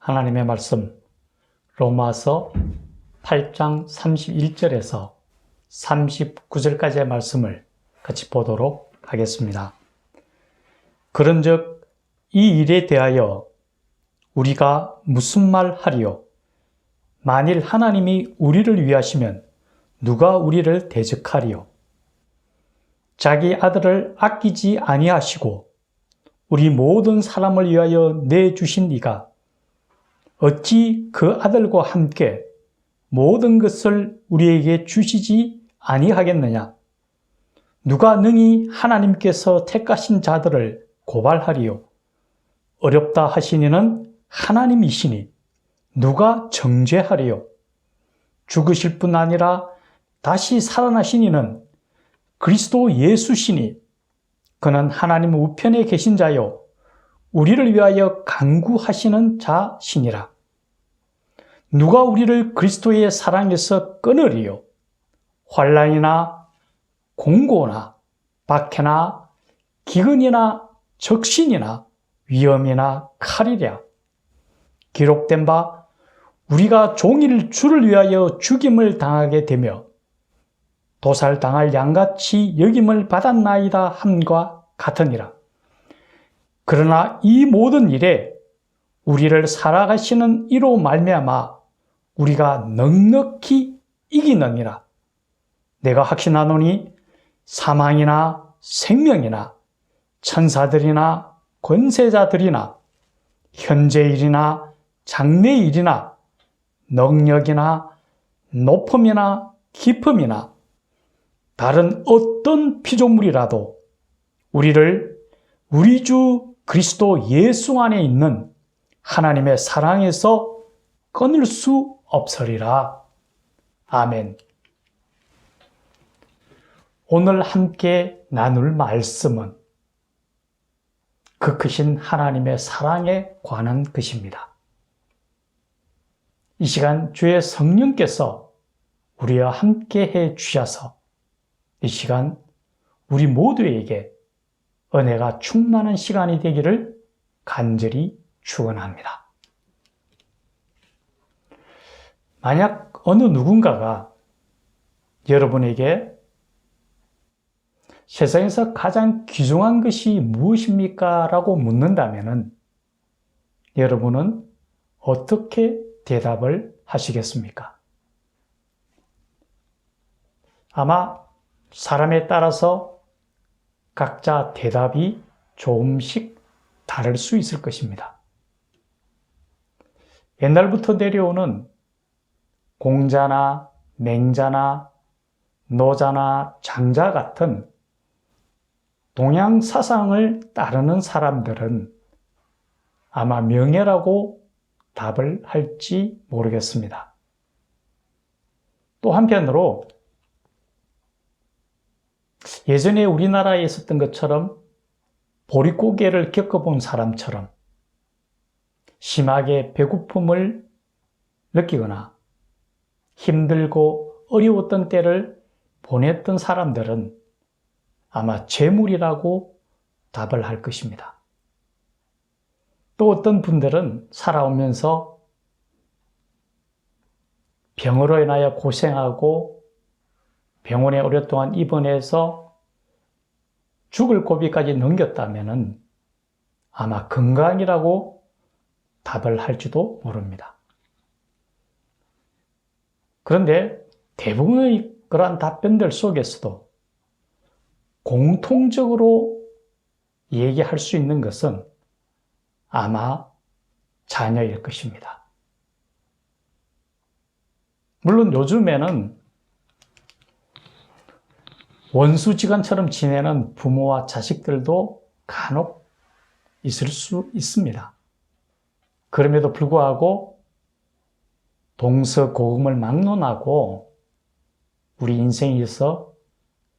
하나님의 말씀 로마서 8장 31절에서 39절까지의 말씀을 같이 보도록 하겠습니다. 그런즉 이 일에 대하여 우리가 무슨 말 하리요? 만일 하나님이 우리를 위하시면 누가 우리를 대적하리요? 자기 아들을 아끼지 아니하시고 우리 모든 사람을 위하여 내주신 이가 어찌 그 아들과 함께 모든 것을 우리에게 주시지 아니하겠느냐? 누가 능히 하나님께서 택하신 자들을 고발하리요? 어렵다 하시니는 하나님이시니 누가 정죄하리요? 죽으실 뿐 아니라 다시 살아나시니는 그리스도 예수시니 그는 하나님 우편에 계신 자요 우리를 위하여 간구하시는 자시니라. 누가 우리를 그리스도의 사랑에서 끊으리요? 환난이나 공고나 박해나 기근이나 적신이나 위험이나 칼이랴. 기록된 바 우리가 종일 주를 위하여 죽임을 당하게 되며 도살당할 양같이 여김을 받았나이다 함과 같으니라. 그러나 이 모든 일에 우리를 살아가시는 이로 말미암아 우리가 넉넉히 이기느니라. 내가 확신하노니 사망이나 생명이나 천사들이나 권세자들이나 현재일이나 장래일이나 능력이나 높음이나 깊음이나 다른 어떤 피조물이라도 우리를 우리 주 그리스도 예수 안에 있는 하나님의 사랑에서 끊을 수 없으리라. 아멘. 오늘 함께 나눌 말씀은 그 크신 하나님의 사랑에 관한 것입니다. 이 시간 주의 성령께서 우리와 함께 해 주셔서 이 시간 우리 모두에게 은혜가 충만한 시간이 되기를 간절히 축원합니다. 만약 어느 누군가가 여러분에게 세상에서 가장 귀중한 것이 무엇입니까? 라고 묻는다면 여러분은 어떻게 대답을 하시겠습니까? 아마 사람에 따라서 각자 대답이 조금씩 다를 수 있을 것입니다. 옛날부터 내려오는 공자나 맹자나 노자나 장자 같은 동양 사상을 따르는 사람들은 아마 명예라고 답을 할지 모르겠습니다. 또 한편으로 예전에 우리나라에 있었던 것처럼 보릿고개를 겪어본 사람처럼 심하게 배고픔을 느끼거나 힘들고 어려웠던 때를 보냈던 사람들은 아마 재물이라고 답을 할 것입니다. 또 어떤 분들은 살아오면서 병으로 인하여 고생하고 병원에 오랫동안 입원해서 죽을 고비까지 넘겼다면 아마 건강이라고 답을 할지도 모릅니다. 그런데 대부분의 그러한 답변들 속에서도 공통적으로 얘기할 수 있는 것은 아마 자녀일 것입니다. 물론 요즘에는 원수지간처럼 지내는 부모와 자식들도 간혹 있을 수 있습니다. 그럼에도 불구하고 동서고금을 막론하고 우리 인생에서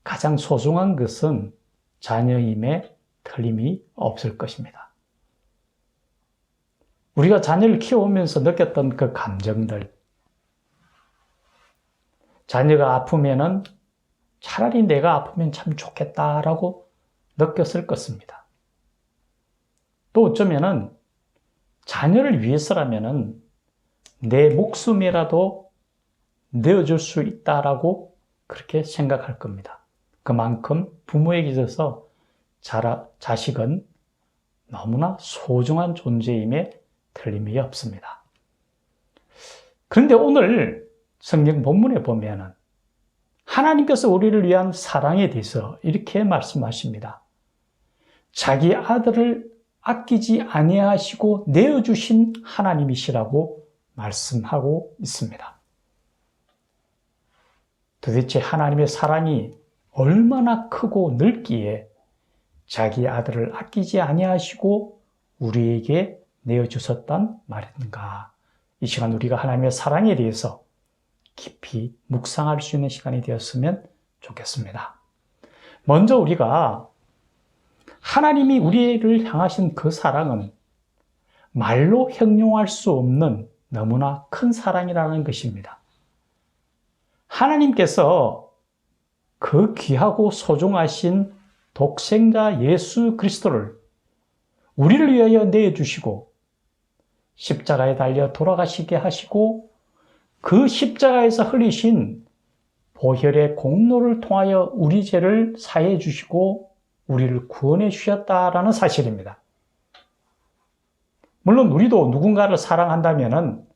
가장 소중한 것은 자녀임에 틀림이 없을 것입니다. 우리가 자녀를 키워오면서 느꼈던 그 감정들, 자녀가 아프면은 차라리 내가 아프면 참 좋겠다라고 느꼈을 것입니다. 또 어쩌면은 자녀를 위해서라면은 내 목숨이라도 내어줄 수 있다라고 그렇게 생각할 겁니다. 그만큼 부모에게 있어서 자식은 너무나 소중한 존재임에 틀림이 없습니다. 그런데 오늘 성경 본문에 보면은 하나님께서 우리를 위한 사랑에 대해서 이렇게 말씀하십니다. 자기 아들을 아끼지 아니하시고 내어주신 하나님이시라고 말씀하고 있습니다. 도대체 하나님의 사랑이 얼마나 크고 넓기에 자기 아들을 아끼지 아니하시고 우리에게 내어주셨단 말인가? 이 시간 우리가 하나님의 사랑에 대해서 깊이 묵상할 수 있는 시간이 되었으면 좋겠습니다. 먼저 우리가 하나님이 우리를 향하신 그 사랑은 말로 형용할 수 없는 너무나 큰 사랑이라는 것입니다. 하나님께서 그 귀하고 소중하신 독생자 예수 그리스도를 우리를 위하여 내어주시고 십자가에 달려 돌아가시게 하시고 그 십자가에서 흘리신 보혈의 공로를 통하여 우리 죄를 사해 주시고 우리를 구원해 주셨다라는 사실입니다. 물론 우리도 누군가를 사랑한다면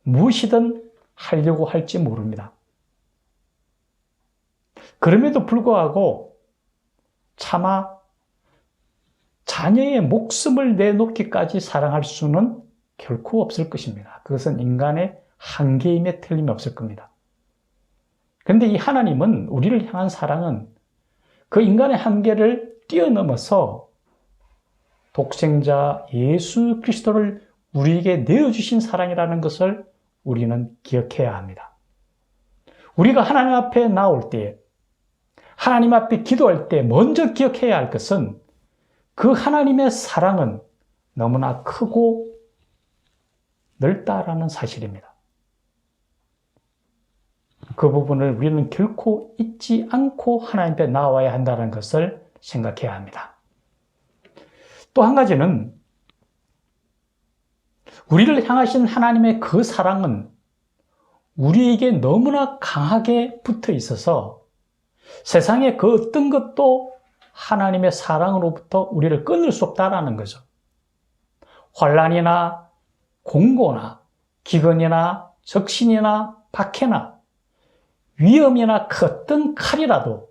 무엇이든 하려고 할지 모릅니다. 그럼에도 불구하고 차마 자녀의 목숨을 내놓기까지 사랑할 수는 결코 없을 것입니다. 그것은 인간의 한계임에 틀림이 없을 겁니다. 그런데 이 하나님은 우리를 향한 사랑은 그 인간의 한계를 뛰어넘어서 독생자 예수 그리스도를 우리에게 내어주신 사랑이라는 것을 우리는 기억해야 합니다. 우리가 하나님 앞에 나올 때, 하나님 앞에 기도할 때 먼저 기억해야 할 것은 그 하나님의 사랑은 너무나 크고 넓다라는 사실입니다. 그 부분을 우리는 결코 잊지 않고 하나님 앞에 나와야 한다는 것을 생각해야 합니다. 또 한 가지는 우리를 향하신 하나님의 그 사랑은 우리에게 너무나 강하게 붙어 있어서 세상의 그 어떤 것도 하나님의 사랑으로부터 우리를 끊을 수 없다라는 거죠. 환난이나 공고나 기근이나 적신이나 박해나 위험이나 그 어떤 칼이라도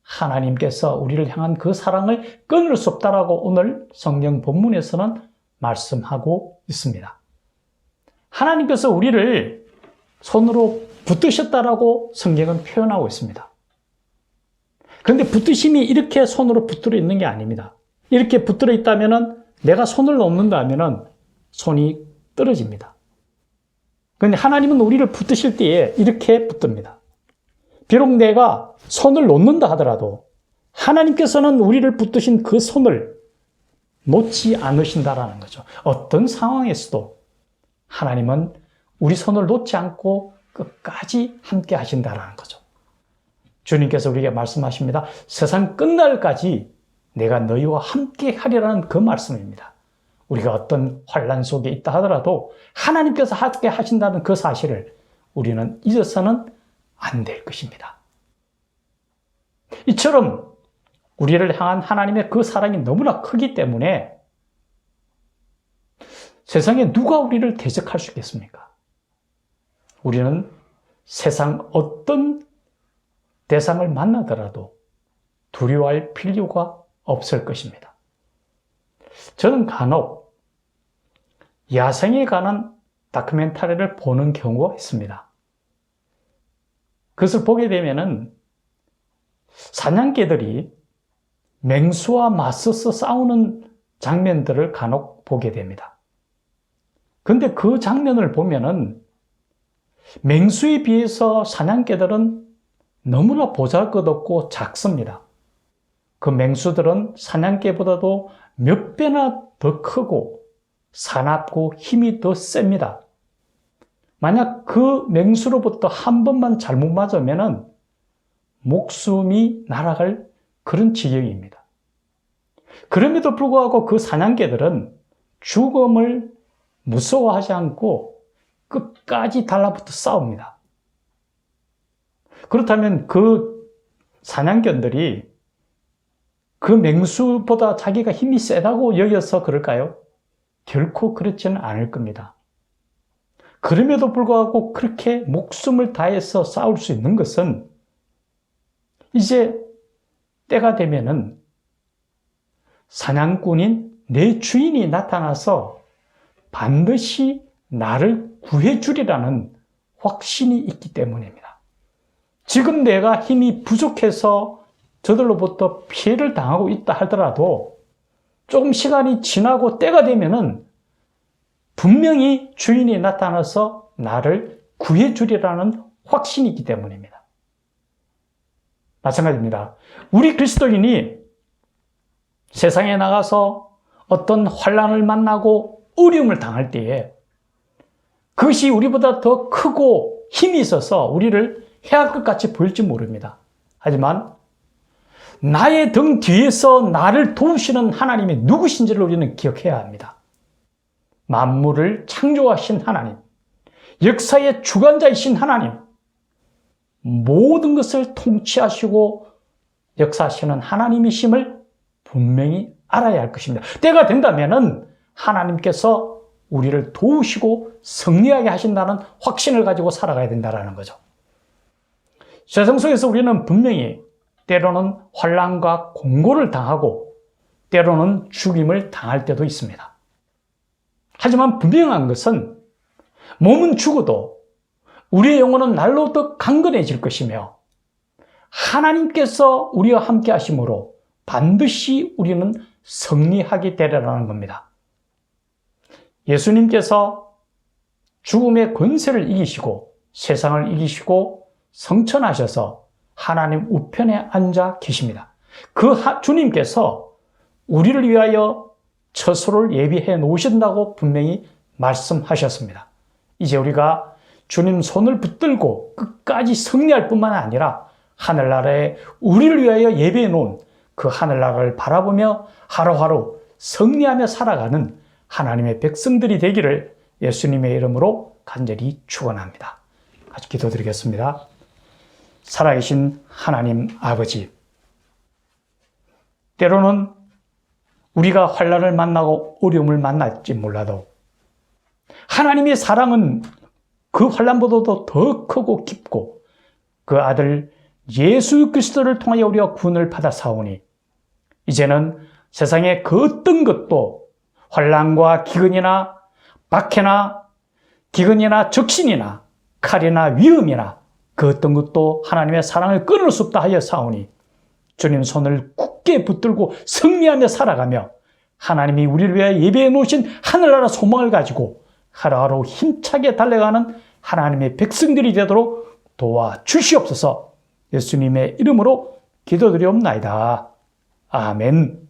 하나님께서 우리를 향한 그 사랑을 끊을 수 없다라고 오늘 성경 본문에서는 말씀하고 있습니다. 하나님께서 우리를 손으로 붙드셨다라고 성경은 표현하고 있습니다. 그런데 붙드심이 이렇게 손으로 붙들어 있는 게 아닙니다. 이렇게 붙들어 있다면 내가 손을 놓는다면 손이 떨어집니다. 그런데 하나님은 우리를 붙드실 때에 이렇게 붙듭니다. 비록 내가 손을 놓는다 하더라도 하나님께서는 우리를 붙드신 그 손을 놓지 않으신다라는 거죠. 어떤 상황에서도 하나님은 우리 손을 놓지 않고 끝까지 함께 하신다라는 거죠. 주님께서 우리에게 말씀하십니다. 세상 끝날까지 내가 너희와 함께 하리라는 그 말씀입니다. 우리가 어떤 환난 속에 있다 하더라도 하나님께서 함께 하신다는 그 사실을 우리는 잊어서는 안 될 것입니다. 이처럼 우리를 향한 하나님의 그 사랑이 너무나 크기 때문에 세상에 누가 우리를 대적할 수 있겠습니까? 우리는 세상 어떤 대상을 만나더라도 두려워할 필요가 없을 것입니다. 저는 간혹 야생에 관한 다큐멘터리를 보는 경우가 있습니다. 그것을 보게 되면은 사냥개들이 맹수와 맞서서 싸우는 장면들을 간혹 보게 됩니다. 그런데 그 장면을 보면은 맹수에 비해서 사냥개들은 너무나 보잘것없고 작습니다. 그 맹수들은 사냥개보다도 몇 배나 더 크고 사납고 힘이 더 셉니다. 만약 그 맹수로부터 한 번만 잘못 맞으면 목숨이 날아갈 그런 지경입니다. 그럼에도 불구하고 그 사냥개들은 죽음을 무서워하지 않고 끝까지 달라붙어 싸웁니다. 그렇다면 그 사냥견들이 그 맹수보다 자기가 힘이 세다고 여겨서 그럴까요? 결코 그렇지는 않을 겁니다. 그럼에도 불구하고 그렇게 목숨을 다해서 싸울 수 있는 것은 이제 때가 되면은 사냥꾼인 내 주인이 나타나서 반드시 나를 구해주리라는 확신이 있기 때문입니다. 지금 내가 힘이 부족해서 저들로부터 피해를 당하고 있다 하더라도 조금 시간이 지나고 때가 되면은 분명히 주인이 나타나서 나를 구해주리라는 확신이 있기 때문입니다. 마찬가지입니다. 우리 그리스도인이 세상에 나가서 어떤 환난을 만나고 어려움을 당할 때에 그것이 우리보다 더 크고 힘이 있어서 우리를 해할 것 같이 보일지 모릅니다. 하지만 나의 등 뒤에서 나를 도우시는 하나님이 누구신지를 우리는 기억해야 합니다. 만물을 창조하신 하나님, 역사의 주관자이신 하나님, 모든 것을 통치하시고 역사하시는 하나님이심을 분명히 알아야 할 것입니다. 때가 된다면은 하나님께서 우리를 도우시고 승리하게 하신다는 확신을 가지고 살아가야 된다는 거죠. 세상 속에서 우리는 분명히 때로는 환난과 공고를 당하고 때로는 죽임을 당할 때도 있습니다. 하지만 분명한 것은 몸은 죽어도 우리의 영혼은 날로 더 강건해질 것이며 하나님께서 우리와 함께 하심으로 반드시 우리는 승리하게 되리라는 겁니다. 예수님께서 죽음의 권세를 이기시고 세상을 이기시고 성천하셔서 하나님 우편에 앉아 계십니다. 그 주님께서 우리를 위하여 처소를 예비해 놓으신다고 분명히 말씀하셨습니다. 이제 우리가 주님 손을 붙들고 끝까지 승리할 뿐만 아니라 하늘나라에 우리를 위하여 예비해 놓은 그 하늘나라를 바라보며 하루하루 승리하며 살아가는 하나님의 백성들이 되기를 예수님의 이름으로 간절히 축원합니다. 같이 기도드리겠습니다. 살아계신 하나님 아버지, 때로는 우리가 환난을 만나고 어려움을 만날지 몰라도 하나님의 사랑은 그 환난보다도 더 크고 깊고 그 아들 예수 그리스도를 통하여 우리가 구원을 받아 사오니 이제는 세상의 그 어떤 것도 환난과 기근이나 박해나 기근이나 적신이나 칼이나 위험이나 그 어떤 것도 하나님의 사랑을 끊을 수 없다 하여 사오니 주님 손을 굳게 붙들고 승리하며 살아가며 하나님이 우리를 위하여 예배해 놓으신 하늘나라 소망을 가지고 하루하루 힘차게 달려가는 하나님의 백성들이 되도록 도와주시옵소서. 예수님의 이름으로 기도드리옵나이다. 아멘.